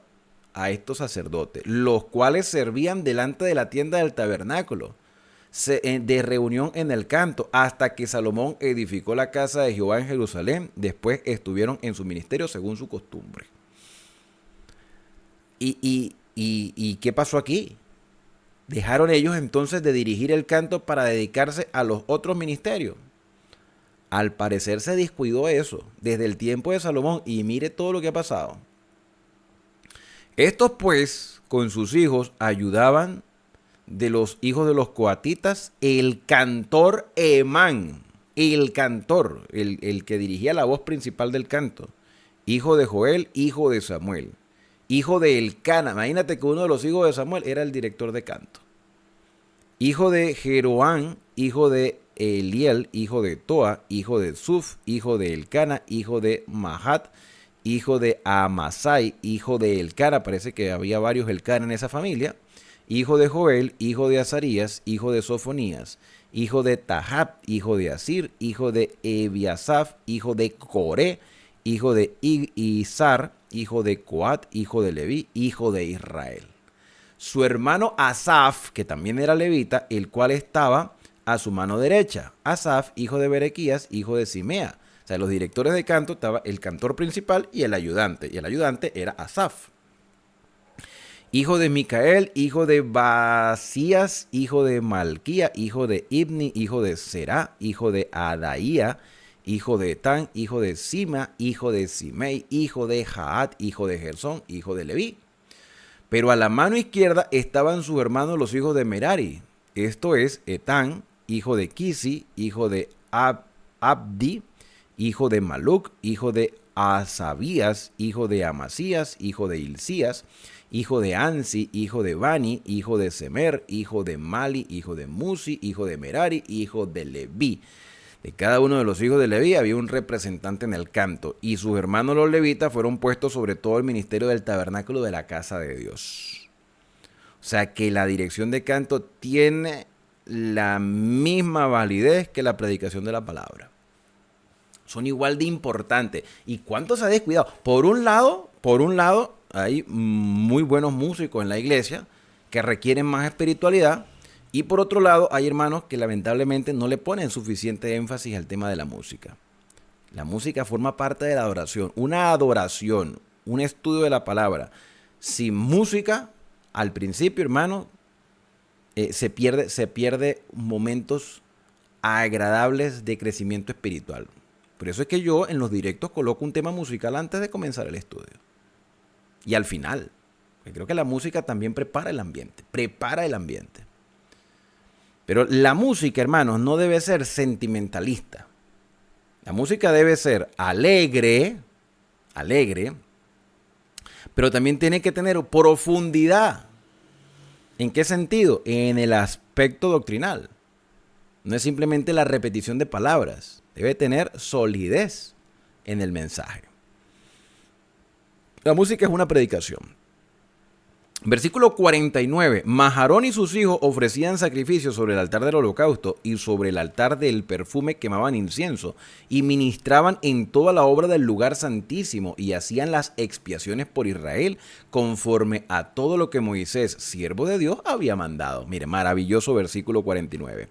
a estos sacerdotes, los cuales servían delante de la tienda del tabernáculo de reunión en el canto, hasta que Salomón edificó la casa de Jehová en Jerusalén. Después estuvieron en su ministerio según su costumbre. ¿Y qué pasó aquí? Dejaron ellos entonces de dirigir el canto para dedicarse a los otros ministerios. Al parecer se descuidó eso desde el tiempo de Salomón, y mire todo lo que ha pasado. Estos pues con sus hijos ayudaban de los hijos de los coatitas el cantor Emán. el cantor, el que dirigía la voz principal del canto, hijo de Joel, hijo de Samuel, hijo de Elcana. Imagínate que uno de los hijos de Samuel era el director de canto. Hijo de Jeroán, hijo de Eliel, hijo de Toa, hijo de Suf, hijo de Elcana, hijo de Mahat, hijo de Amasai, hijo de Elcana. Parece que había varios Elcana en esa familia. Hijo de Joel, hijo de Azarías, hijo de Sofonías, hijo de Tahab, hijo de Asir, hijo de Ebiasaf, hijo de Coré, hijo de Izar, hijo de Coat, hijo de Leví, hijo de Israel. Su hermano Asaf, que también era levita, el cual estaba a su mano derecha. Asaf, hijo de Berequías, hijo de Simea. O sea, los directores de canto estaba el cantor principal y el ayudante era Asaf. Hijo de Micael, hijo de Basías, hijo de Malquía, hijo de Ibni, hijo de Será, hijo de Adaía, hijo de Etán, hijo de Sima, hijo de Simei, hijo de Jaat, hijo de Gersón, hijo de Leví. Pero a la mano izquierda estaban sus hermanos los hijos de Merari. Esto es Etán, hijo de Kisi, hijo de Abdi, hijo de Maluc, hijo de Asabías, hijo de Amasías, hijo de Hilcías, hijo de Ansi, hijo de Bani, hijo de Semer, hijo de Mali, hijo de Musi, hijo de Merari, hijo de Leví. De cada uno de los hijos de Leví había un representante en el canto, y sus hermanos los levitas fueron puestos sobre todo el ministerio del tabernáculo de la casa de Dios. O sea que la dirección de canto tiene la misma validez que la predicación de la palabra. Son igual de importantes. ¿Y cuánto se ha descuidado? Por un lado, hay muy buenos músicos en la iglesia que requieren más espiritualidad, y por otro lado hay hermanos que lamentablemente no le ponen suficiente énfasis al tema de la música. La música forma parte de la adoración, un estudio de la palabra. Sin música, al principio, hermano, se pierde momentos agradables de crecimiento espiritual. Por eso es que yo en los directos coloco un tema musical antes de comenzar el estudio. Y al final, porque creo que la música también prepara el ambiente. Pero la música, hermanos, no debe ser sentimentalista. La música debe ser alegre, pero también tiene que tener profundidad. ¿En qué sentido? En el aspecto doctrinal. No es simplemente la repetición de palabras. Debe tener solidez en el mensaje. La música es una predicación. Versículo 49. Mas Aarón y sus hijos ofrecían sacrificios sobre el altar del holocausto y sobre el altar del perfume quemaban incienso y ministraban en toda la obra del lugar santísimo y hacían las expiaciones por Israel conforme a todo lo que Moisés, siervo de Dios, había mandado. Mire, maravilloso versículo 49.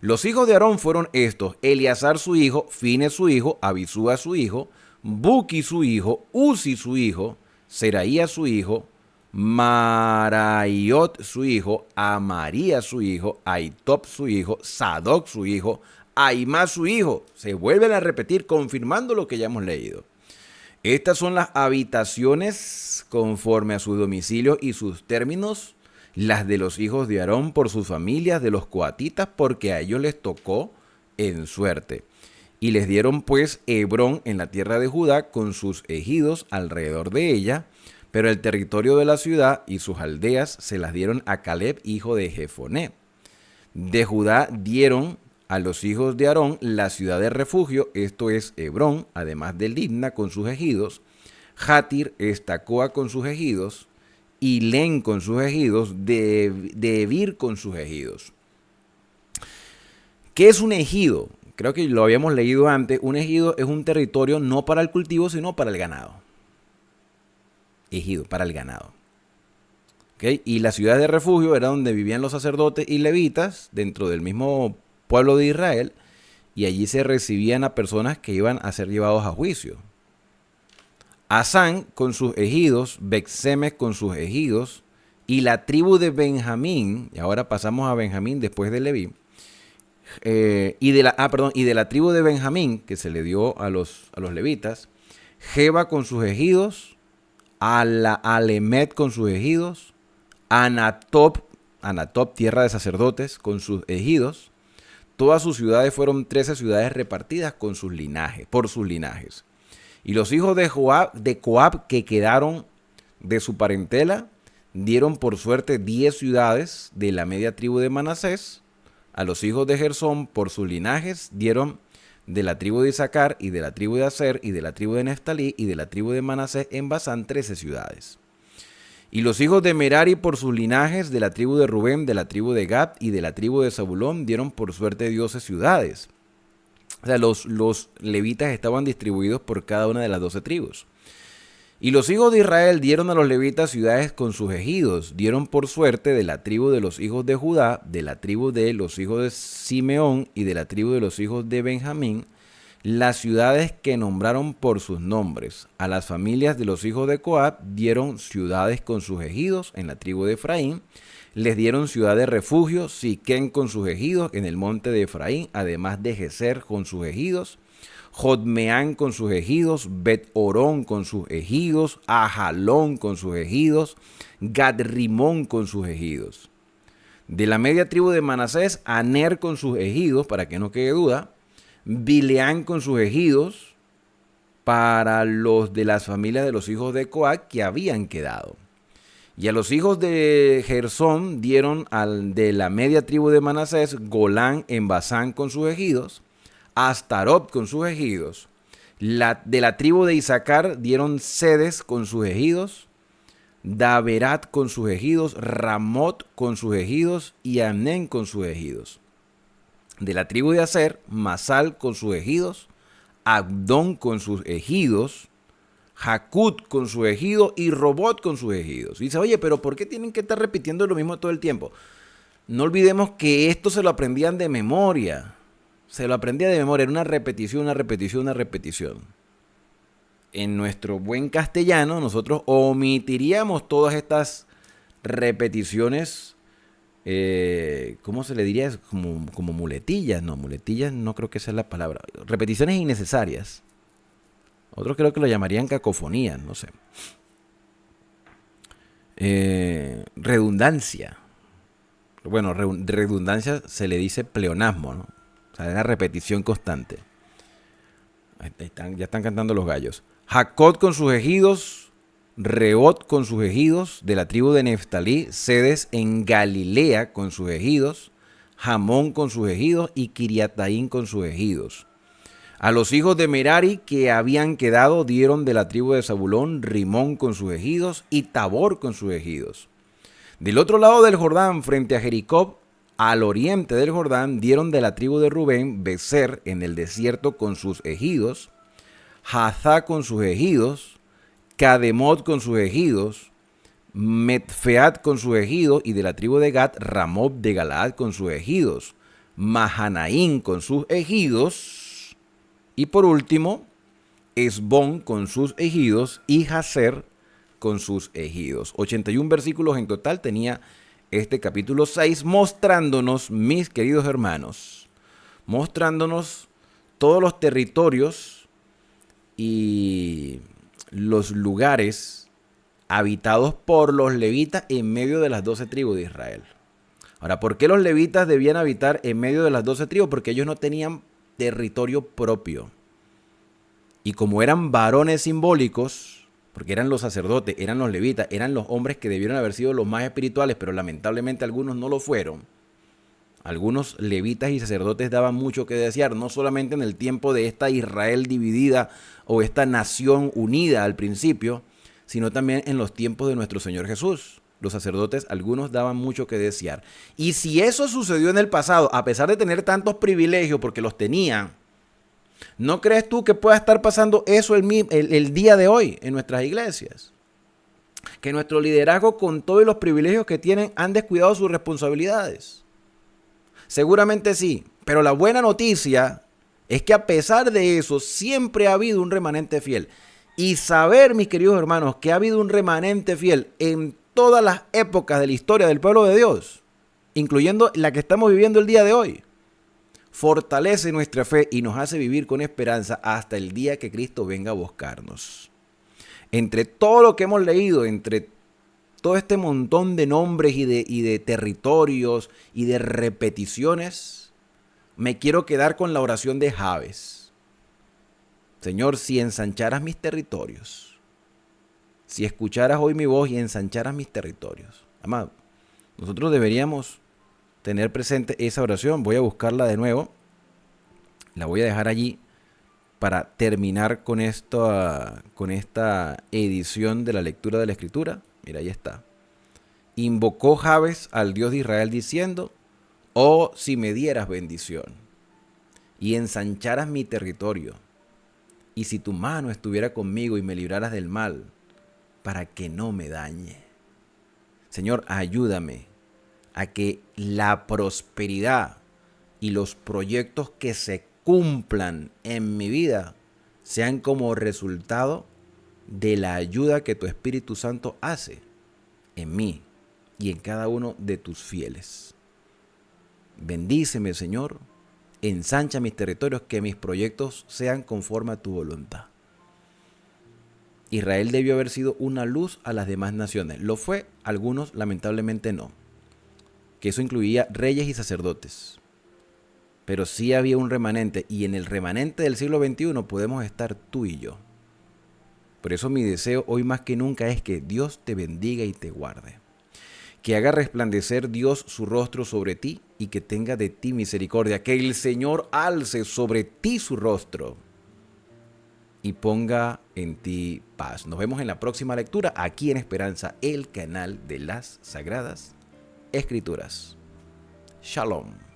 Los hijos de Aarón fueron estos: Eleazar su hijo, Fines su hijo, Abisúa su hijo, Buki su hijo, Uzi su hijo, Seraía su hijo, Maraiot su hijo, Amaría su hijo, Aitop su hijo, Sadoc su hijo, Aimá su hijo. Se vuelven a repetir confirmando lo que ya hemos leído. Estas son las habitaciones conforme a sus domicilios y sus términos, las de los hijos de Aarón por sus familias, de los coatitas, porque a ellos les tocó en suerte. Y les dieron pues Hebrón en la tierra de Judá con sus ejidos alrededor de ella, pero el territorio de la ciudad y sus aldeas se las dieron a Caleb, hijo de Jefoné. De Judá dieron a los hijos de Aarón la ciudad de refugio, esto es Hebrón, además de Libna con sus ejidos, Jatir, Estacoa con sus ejidos, Ilén con sus ejidos, Debir con sus ejidos. ¿Qué es un ejido? Creo que lo habíamos leído antes. Un ejido es un territorio no para el cultivo, sino para el ganado. Ejido, para el ganado. ¿Okay? Y la ciudad de refugio era donde vivían los sacerdotes y levitas dentro del mismo pueblo de Israel, y allí se recibían a personas que iban a ser llevados a juicio. Asán con sus ejidos, Bet-Semes con sus ejidos, y la tribu de Benjamín, y ahora pasamos a Benjamín después de Leví, y de la tribu de Benjamín, que se le dio a los levitas, Geba con sus ejidos, Alemet con sus ejidos, Anatop, tierra de sacerdotes, con sus ejidos, Todas sus ciudades fueron 13 ciudades repartidas con sus linajes, por sus linajes. Y los hijos de Coab que quedaron de su parentela dieron por suerte 10 ciudades de la media tribu de Manasés. A los hijos de Gersón por sus linajes dieron de la tribu de Isaacar y de la tribu de Aser y de la tribu de Neftalí y de la tribu de Manasés en Basán 13 ciudades. Y los hijos de Merari por sus linajes de la tribu de Rubén, de la tribu de Gad y de la tribu de Zabulón dieron por suerte 12 ciudades. O sea, los levitas estaban distribuidos por cada una de las 12 tribus. Y los hijos de Israel dieron a los levitas ciudades con sus ejidos. Dieron por suerte de la tribu de los hijos de Judá, de la tribu de los hijos de Simeón y de la tribu de los hijos de Benjamín, las ciudades que nombraron por sus nombres. A las familias de los hijos de Coab dieron ciudades con sus ejidos en la tribu de Efraín. Les dieron ciudad de refugio, Siquén con sus ejidos en el monte de Efraín, además de Geser con sus ejidos, Jotmeán con sus ejidos, Bet-Orón con sus ejidos, Ajalón con sus ejidos, Gad-Rimón con sus ejidos. De la media tribu de Manasés, Aner con sus ejidos, para que no quede duda, Bileán con sus ejidos, para los de las familias de los hijos de Coat que habían quedado. Y a los hijos de Gersón dieron de la media tribu de Manasés, Golán en Basán con sus ejidos, Astarot con sus ejidos. De la tribu de Isaacar dieron Sedes con sus ejidos, Daberat con sus ejidos, Ramot con sus ejidos y Amnén con sus ejidos. De la tribu de Aser, Masal con sus ejidos, Abdón con sus ejidos, Jacut con su ejido y Robot con sus ejidos. Y dice, oye, pero ¿por qué tienen que estar repitiendo lo mismo todo el tiempo? No olvidemos que esto se lo aprendían de memoria. Se lo aprendía de memoria, era una repetición, una repetición, una repetición. En nuestro buen castellano, nosotros omitiríamos todas estas repeticiones, ¿cómo se le diría? Como muletillas. No, muletillas no creo que esa es la palabra. Repeticiones innecesarias. Otros creo que lo llamarían cacofonía, no sé. Redundancia. Bueno, redundancia se le dice pleonasmo, ¿no? O sea, es una repetición constante. Ya están cantando los gallos. Jacot con sus ejidos, Reot con sus ejidos, de la tribu de Neftalí, Sedes en Galilea con sus ejidos, Jamón con sus ejidos y Kiriataín con sus ejidos. A los hijos de Merari que habían quedado dieron de la tribu de Zabulón, Rimón con sus ejidos y Tabor con sus ejidos. Del otro lado del Jordán, frente a Jericó, al oriente del Jordán, dieron de la tribu de Rubén, Beser en el desierto con sus ejidos, Hazá con sus ejidos, Cademot con sus ejidos, Metfeat con sus ejidos, y de la tribu de Gad, Ramob de Galaad con sus ejidos, Mahanaín con sus ejidos, y por último, Esbón con sus ejidos y Jazer con sus ejidos. 81 versículos en total tenía este capítulo 6, mostrándonos, mis queridos hermanos, mostrándonos todos los territorios y los lugares habitados por los levitas en medio de las 12 tribus de Israel. Ahora, ¿por qué los levitas debían habitar en medio de las 12 tribus? Porque ellos no tenían territorio propio. Y como eran varones simbólicos, porque eran los sacerdotes, eran los levitas, eran los hombres que debieron haber sido los más espirituales, pero lamentablemente algunos no lo fueron. Algunos levitas y sacerdotes daban mucho que desear, no solamente en el tiempo de esta Israel dividida o esta nación unida al principio, sino también en los tiempos de nuestro Señor Jesús. Los sacerdotes, algunos daban mucho que desear. Y si eso sucedió en el pasado, a pesar de tener tantos privilegios, porque los tenían, ¿no crees tú que pueda estar pasando eso el día de hoy en nuestras iglesias? Que nuestro liderazgo, con todos los privilegios que tienen, han descuidado sus responsabilidades. Seguramente sí, pero la buena noticia es que a pesar de eso, siempre ha habido un remanente fiel. Y saber, mis queridos hermanos, que ha habido un remanente fiel en todas las épocas de la historia del pueblo de Dios, incluyendo la que estamos viviendo el día de hoy, fortalece nuestra fe y nos hace vivir con esperanza hasta el día que Cristo venga a buscarnos. Entre todo lo que hemos leído, entre todo este montón de nombres y de territorios y de repeticiones, Me quiero quedar con la oración de Jabes. Señor, si ensancharas mis territorios, si escucharas hoy mi voz y ensancharas mis territorios. Amado, nosotros deberíamos tener presente esa oración. Voy a buscarla de nuevo. La voy a dejar allí para terminar con esta edición de la lectura de la Escritura. Mira, ahí está. Invocó Jabes al Dios de Israel diciendo: oh, si me dieras bendición y ensancharas mi territorio, y si tu mano estuviera conmigo y me libraras del mal, para que no me dañe. Señor, ayúdame a que la prosperidad y los proyectos que se cumplan en mi vida sean como resultado de la ayuda que tu Espíritu Santo hace en mí y en cada uno de tus fieles. Bendíceme, Señor, ensancha mis territorios, que mis proyectos sean conforme a tu voluntad. Israel debió haber sido una luz a las demás naciones. Lo fue, algunos lamentablemente no. Que eso incluía reyes y sacerdotes. Pero sí había un remanente, y en el remanente del siglo XXI podemos estar tú y yo. Por eso mi deseo hoy más que nunca es que Dios te bendiga y te guarde. Que haga resplandecer Dios su rostro sobre ti y que tenga de ti misericordia. Que el Señor alce sobre ti su rostro y ponga en ti paz. Nos vemos en la próxima lectura aquí en Esperanza, el canal de las Sagradas Escrituras. Shalom.